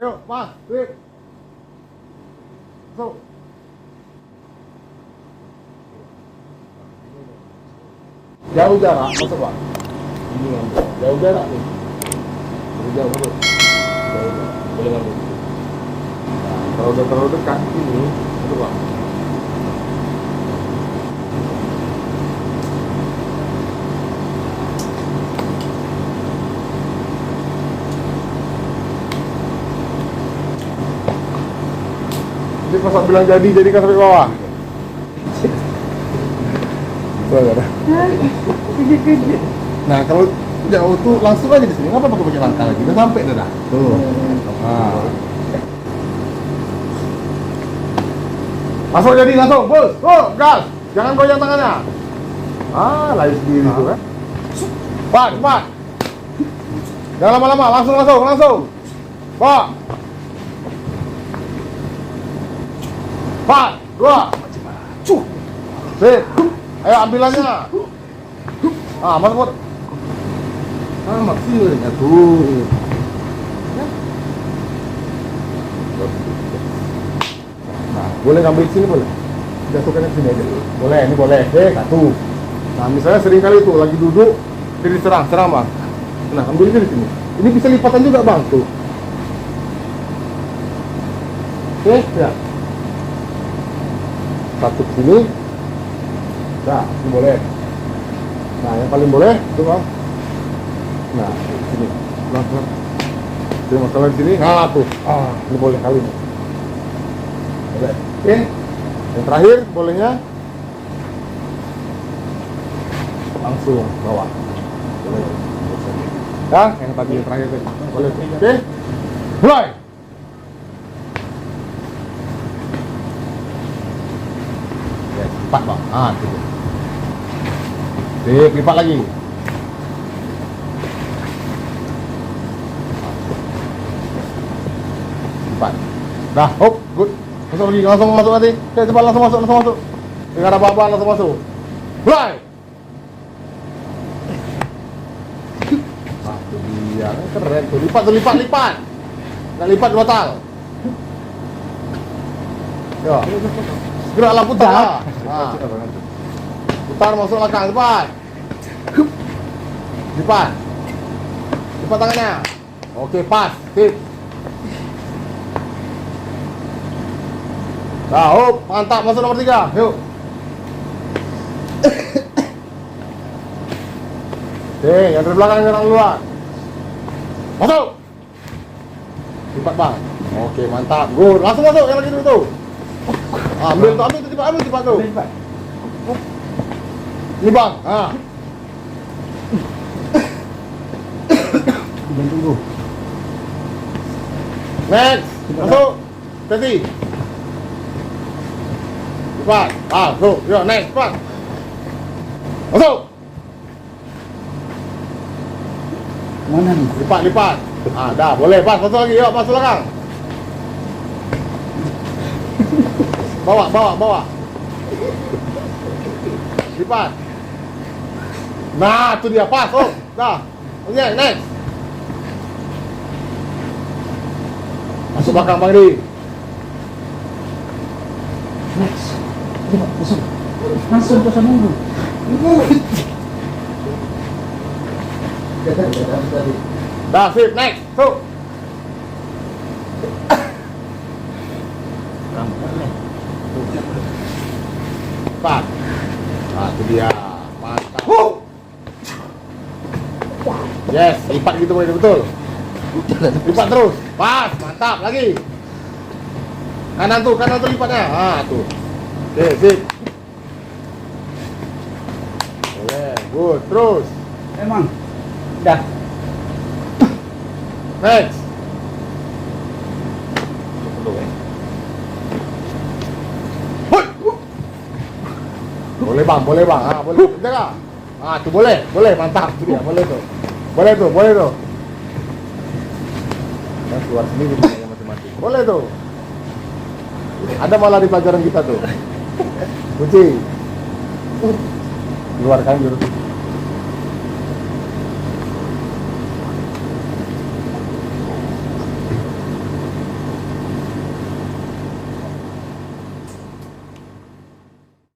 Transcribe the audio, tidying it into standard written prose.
Ayo, Mas, Wip. Masuk. Jauh jarak, masuk Pak. Ini ngambil. Jauh jarak nih. Jauh masuk. Jauh jarak. Boleh ngambil. Nah, kalau udah terlalu dekat ini, masuk Pak. Jadi pas bilang jadi kan sampai bawah. Nah kalau jauh tuh langsung aja di sini, ngapa pakai langkah lagi? Udah sampai dah. Tuh. Nah. Masuk jadi langsung, bos. Oh, gas. Jangan goyang tangannya. Ah, lari sendiri tuh kan. Pak, cepat. Jangan lama-lama, langsung. Pak. 4, 2, sip. Ayo ambilannya. Ah, masuk. Ah, maksimalnya tuh. Nah, boleh ngambil sini boleh. Jatuhkan ke sini aja. Boleh, ini boleh. Satu. Nah, misalnya sering kali tuh lagi duduk, jadi serang Bang. Nah, ambilnya di sini. Ini bisa lipatan juga Bang tuh. Oke, ya. Satu ke sini. Nah, ini boleh. Nah, yang paling boleh itu Bang. Nah, sini. Pelan-pelan. Jadi masalah di sini. Nah, tuh. Ah, ini boleh kali ini. Boleh. Oke. Yang terakhir bolehnya langsung bawah. Boleh. Ya, yang tadi yang terakhir tadi. Boleh. Oke. Mulai. Lipat Bang, itu. Sip, lipat lagi. Lipat. Dah, hop, good. Masuk lagi, langsung masuk nanti. Oke, cepat langsung masuk. Enggak ada apa-apa, langsung masuk. Mulai. Itu dia, keren tuh. Lipat. Nggak lipat batal. Yo. Geraklah putar. Nah. Putar masuk belakang, cepat. Cepat tangannya. Oke, pas. Sip. Nah, hop, mantap, masuk nomor 3. Yuk. Oke, yang dari belakang nyerang duluan. Masuk. Lipat Bang. Oke, mantap. Good. Langsung masuk yang lagi dulu tuh. Ambil cepat tuh. Ini Bang. Tunggu. Next. Masuk. Steady. Cepat. Tuh. Yuk, next, cepat. Masuk. Mana nih? Lipat. Dah, boleh. Pas, masuk lagi. Yuk, masuk belakang. Bawa. Lipat. Nah, itu dia pas. Oh, dah. Oke, next. Masuk belakang Bang Ri. Next. Masuk. Langsung ke sana dulu. Dah, sip, next. Tuh. Cepat. Itu dia. Mantap. Yes, lipat gitu betul. Lipat terus. Pas, mantap lagi. Kanan tuh lipatnya. Tuh. Oke, sip. Boleh, good. Terus. Emang. Dah. Next. Boleh bang. Boleh. Jaga. Tuh boleh, mantap. Itu dia, boleh tuh. Nah, keluar sendiri masing-masing. Boleh tuh. Ada malah di pelajaran kita tuh. Kunci. Keluarkan jurus.